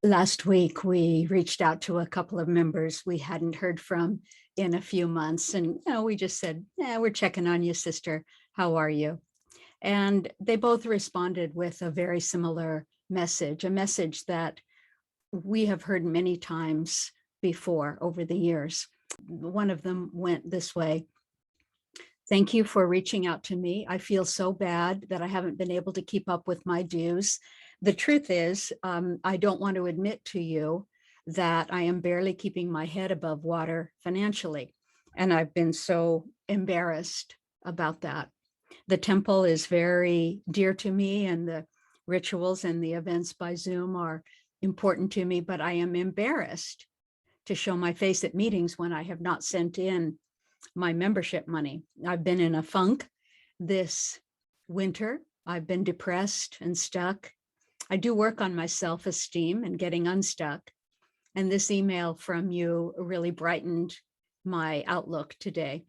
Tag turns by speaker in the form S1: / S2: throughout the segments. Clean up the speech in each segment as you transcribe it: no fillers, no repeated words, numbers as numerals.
S1: Last week, we reached out to a couple of members we hadn't heard from in a few months. And, we just said, yeah, we're checking on you, sister. How are you? And they both responded with a very similar message, a message that we have heard many times before over the years. One of them went this way. Thank you for reaching out to me. I feel so bad that I haven't been able to keep up with my dues. The truth is, I don't want to admit to you that I am barely keeping my head above water financially. And I've been so embarrassed about that. The temple is very dear to me, and the rituals and the events by Zoom are important to me, but I am embarrassed to show my face at meetings when I have not sent in my membership money. I've been in a funk this winter. I've been depressed and stuck. I do work on my self-esteem and getting unstuck. And this email from you really brightened my outlook today.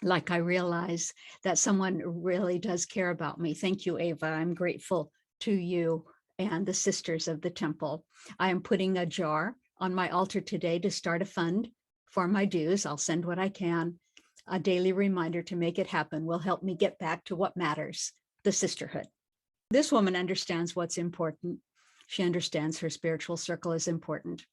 S1: Like, I realize that someone really does care about me. Thank you, Ava. I'm grateful to you and the Sisters of the Temple. I am putting a jar on my altar today to start a fund for my dues. I'll send what I can. A daily reminder to make it happen will help me get back to what matters, the sisterhood. This woman understands what's important. She understands her spiritual circle is important.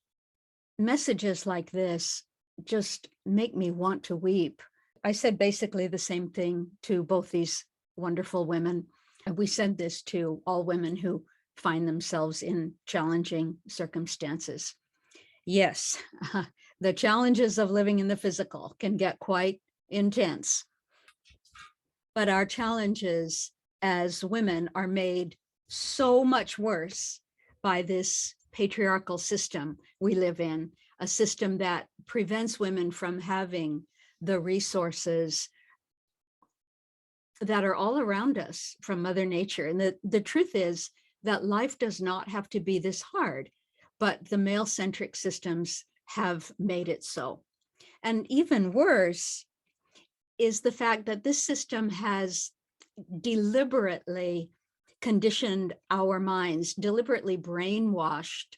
S1: Messages like this just make me want to weep. I said basically the same thing to both these wonderful women. We send this to all women who find themselves in challenging circumstances. Yes, the challenges of living in the physical can get quite intense, but our challenges as women are made so much worse by this patriarchal system we live in, a system that prevents women from having the resources that are all around us from Mother Nature. And the truth is that life does not have to be this hard, but the male-centric systems have made it so. And even worse is the fact that this system has deliberately conditioned our minds, deliberately brainwashed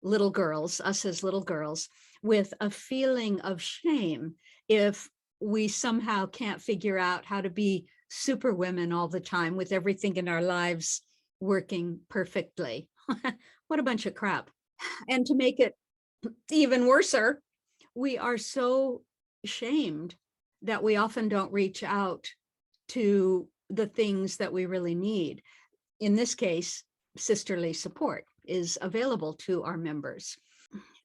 S1: little girls, us as little girls, with a feeling of shame if we somehow can't figure out how to be super women all the time with everything in our lives working perfectly. What a bunch of crap. And to make it even worser, we are so shamed that we often don't reach out to the things that we really need. In this case, sisterly support is available to our members.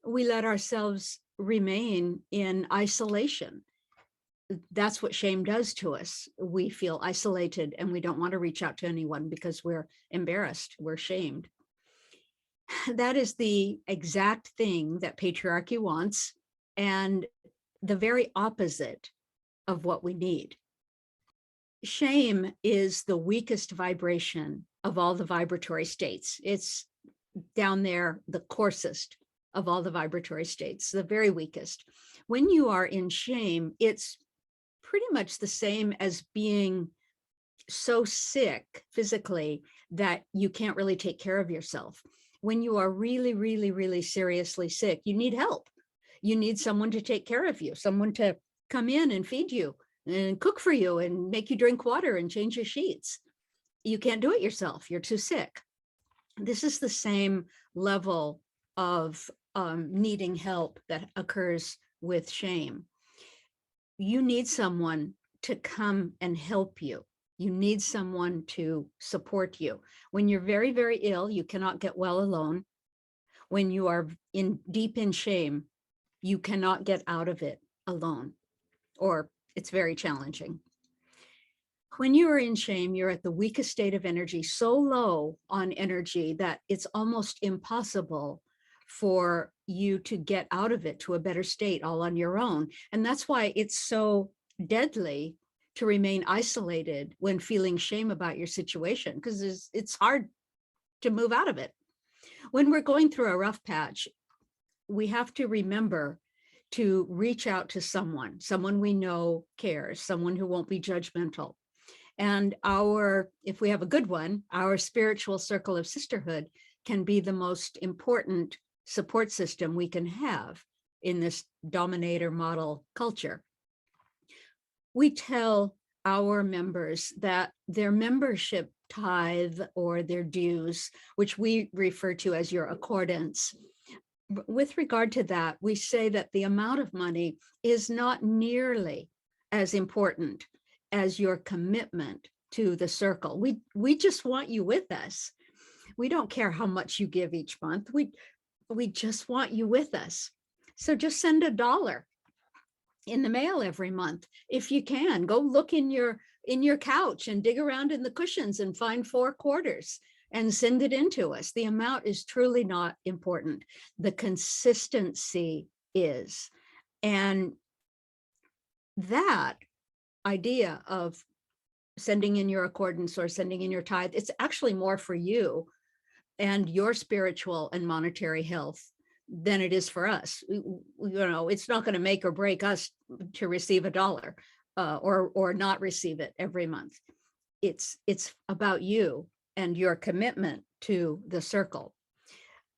S1: We let ourselves remain in isolation. That's what shame does to us. We feel isolated and we don't want to reach out to anyone because we're embarrassed, we're shamed. That is the exact thing that patriarchy wants, and the very opposite of what we need. Shame is the weakest vibration of all the vibratory states. It's down there, the coarsest of all the vibratory states, the very weakest. When you are in shame, it's pretty much the same as being so sick physically that you can't really take care of yourself. When you are really, really, really seriously sick, you need help. You need someone to take care of you, someone to come in and feed you and cook for you and make you drink water and change your sheets. You can't do it yourself. You're too sick. This is the same level of needing help that occurs with shame. You need someone to come and help you. You need someone to support you. When you're very, very ill, you cannot get well alone. When you are deep in shame, you cannot get out of it alone, or it's very challenging. When you are in shame, you're at the weakest state of energy, so low on energy that it's almost impossible for you to get out of it to a better state all on your own. And that's why it's so deadly to remain isolated when feeling shame about your situation, because it's hard to move out of it. When we're going through a rough patch, we have to remember to reach out to someone we know cares, someone who won't be judgmental. And if we have a good one, our spiritual circle of sisterhood can be the most important support system we can have in this dominator model culture. We tell our members that their membership tithe or their dues, which we refer to as your accordance, with regard to that, we say that the amount of money is not nearly as important as your commitment to the circle. We just want you with us. We don't care how much you give each month. We just want you with us. So just send $1 in the mail every month. If you can, go look in your couch and dig around in the cushions and find 4 quarters and send it in to us. The amount is truly not important. The consistency is. And that idea of sending in your accordance or sending in your tithe, it's actually more for you and your spiritual and monetary health than it is for us. It's not going to make or break us to receive $1 or not receive it every month. It's about you and your commitment to the circle.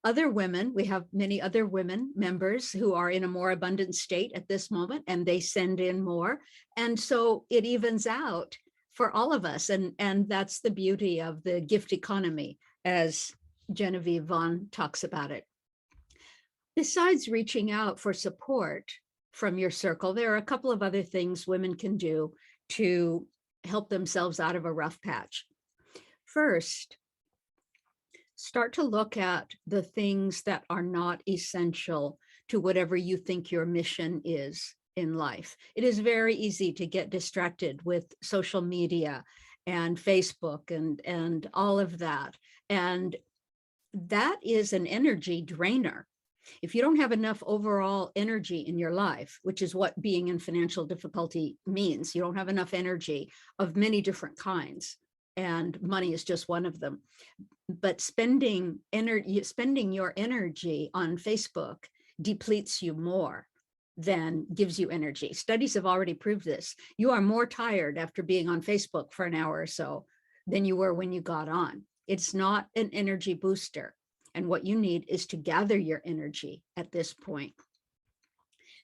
S1: Other women, we have many other women members who are in a more abundant state at this moment, and they send in more. And so it evens out for all of us. And that's the beauty of the gift economy, as Genevieve Vaughn talks about it. Besides reaching out for support from your circle, there are a couple of other things women can do to help themselves out of a rough patch. First, start to look at the things that are not essential to whatever you think your mission is in life. It is very easy to get distracted with social media and Facebook and all of that. And that is an energy drainer. If you don't have enough overall energy in your life, which is what being in financial difficulty means, you don't have enough energy of many different kinds, and money is just one of them. But spending your energy on Facebook depletes you more than gives you energy. Studies have already proved this. You are more tired after being on Facebook for an hour or so than you were when you got on. It's not an energy booster. And what you need is to gather your energy at this point.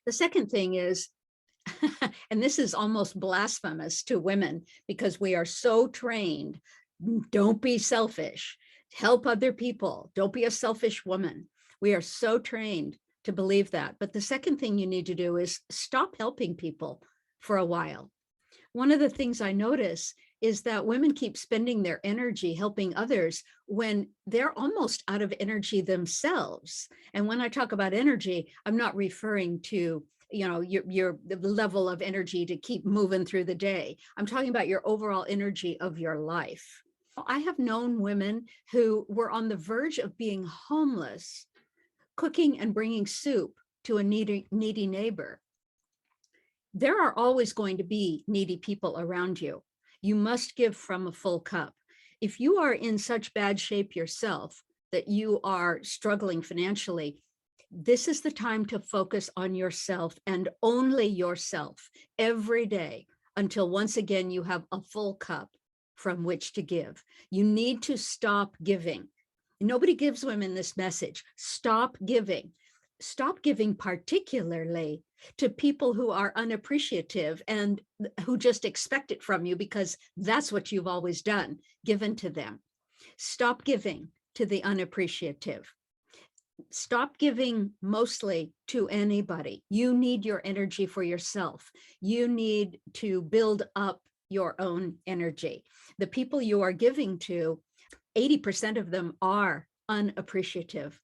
S1: The second thing is, and this is almost blasphemous to women because we are so trained, don't be selfish, help other people, don't be a selfish woman. We are so trained to believe that. But the second thing you need to do is stop helping people for a while. One of the things I notice is that women keep spending their energy helping others when they're almost out of energy themselves. And when I talk about energy, I'm not referring to your the level of energy to keep moving through the day. I'm talking about your overall energy of your life. I have known women who were on the verge of being homeless, cooking and bringing soup to a needy neighbor. There are always going to be needy people around you. You must give from a full cup. If you are in such bad shape yourself that you are struggling financially, this is the time to focus on yourself and only yourself every day until once again you have a full cup from which to give. You need to stop giving. Nobody gives women this message. Stop giving. Stop giving particularly to people who are unappreciative and who just expect it from you because that's what you've always done, given to them. Stop giving to the unappreciative. Stop giving mostly to anybody. You need your energy for yourself. You need to build up your own energy. The people you are giving to, 80% of them are unappreciative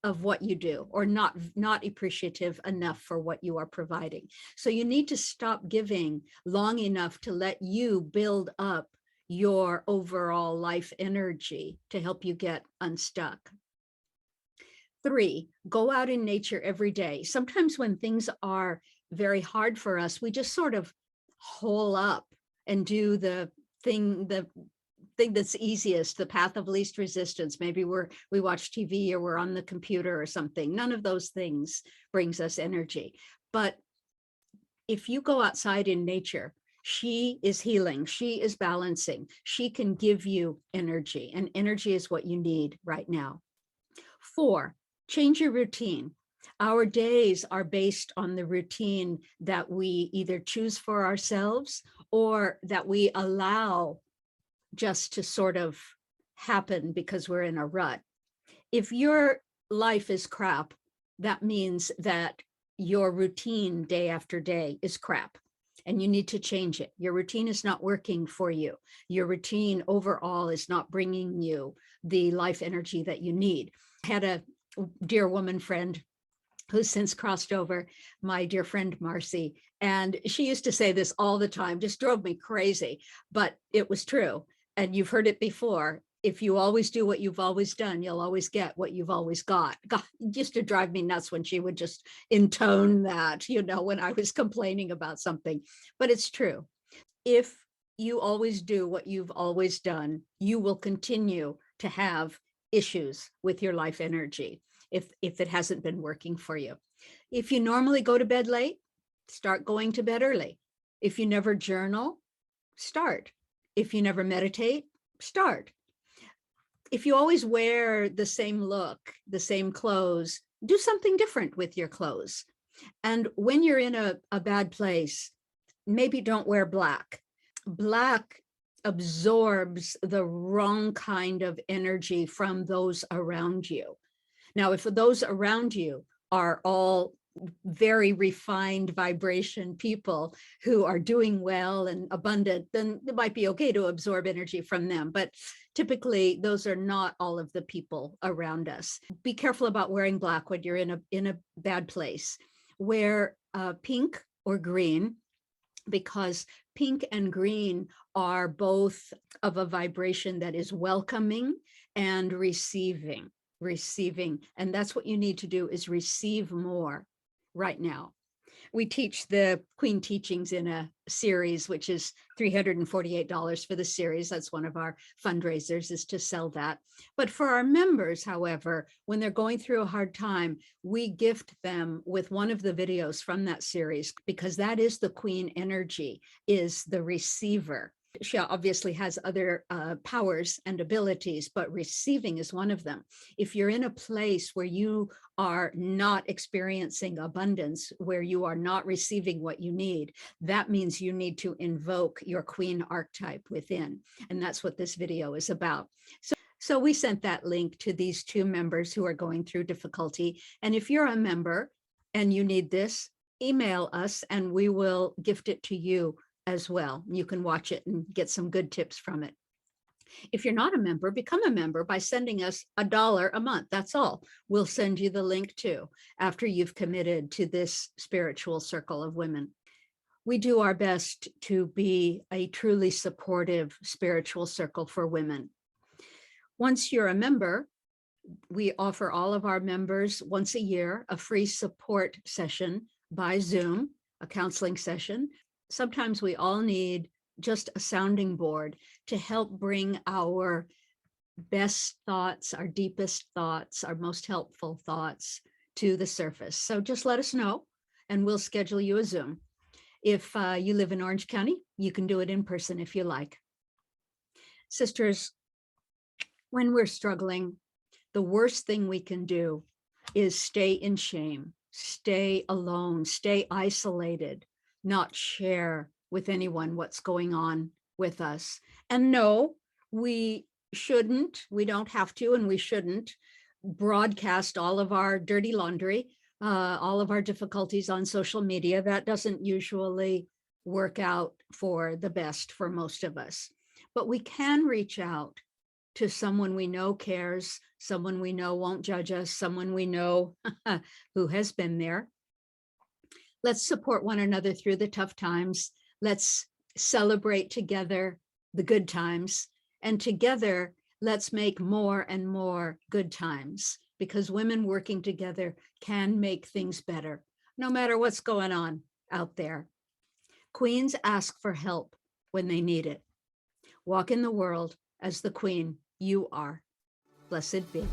S1: of what you do, or not appreciative enough for what you are providing. So you need to stop giving long enough to let you build up your overall life energy to help you get unstuck. 3, go out in nature every day. Sometimes when things are very hard for us, we just sort of hole up and do the thing that's easiest, the path of least resistance. Maybe we watch TV or we're on the computer or something. None of those things brings us energy. But if you go outside in nature, She is healing. She is balancing. She can give you energy, and energy is what you need right now. 4, change your routine. Our days are based on the routine that we either choose for ourselves or that we allow just to sort of happen because we're in a rut. If your life is crap, that means that your routine day after day is crap and you need to change it. Your routine is not working for you. Your routine overall is not bringing you the life energy that you need. I had a dear woman friend who's since crossed over, my dear friend Marcy, and she used to say this all the time, just drove me crazy, but it was true. And you've heard it before. If you always do what you've always done, you'll always get what you've always got. God, it used to drive me nuts when she would just intone that, when I was complaining about something, but it's true. If you always do what you've always done, you will continue to have issues with your life energy if it hasn't been working for you. If you normally go to bed late, start going to bed early. If you never journal, start. If you never meditate, start. If you always wear the same look, the same clothes, do something different with your clothes. And when you're in a bad place, maybe don't wear black. Black absorbs the wrong kind of energy from those around you. Now, if those around you are all very refined vibration people who are doing well and abundant, then it might be okay to absorb energy from them. But typically, those are not all of the people around us. Be careful about wearing black when you're in a bad place. Wear pink or green, because pink and green are both of a vibration that is welcoming and receiving. And that's what you need to do, is receive more right now. We teach the Queen Teachings in a series, which is $348 for the series. That's one of our fundraisers, is to sell that. But for our members, however, when they're going through a hard time, we gift them with one of the videos from that series, because that is the Queen energy, is the receiver. She obviously has other powers and abilities, but receiving is one of them. If you're in a place where you are not experiencing abundance, where you are not receiving what you need, that means you need to invoke your Queen archetype within. And that's what this video is about. So we sent that link to these 2 members who are going through difficulty. And if you're a member and you need this, email us and we will gift it to you as well. You can watch it and get some good tips from it. If you're not a member, become a member by sending us $1 a month. That's all. We'll send you the link too, after you've committed to this spiritual circle of women. We do our best to be a truly supportive spiritual circle for women. Once you're a member, we offer all of our members once a year a free support session by Zoom, a counseling session. Sometimes we all need just a sounding board to help bring our best thoughts, our deepest thoughts, our most helpful thoughts to the surface. So just let us know and we'll schedule you a Zoom. If you live in Orange County, you can do it in person if you like. Sisters, when we're struggling, the worst thing we can do is stay in shame, stay alone, stay isolated, not share with anyone what's going on with us. And no, we don't have to, and we shouldn't broadcast all of our dirty laundry, all of our difficulties on social media. That doesn't usually work out for the best for most of us. But we can reach out to someone we know cares, someone we know won't judge us, someone we know who has been there. Let's support one another through the tough times. Let's celebrate together the good times. And together, let's make more and more good times, because women working together can make things better, no matter what's going on out there. Queens ask for help when they need it. Walk in the world as the queen you are. Blessed be.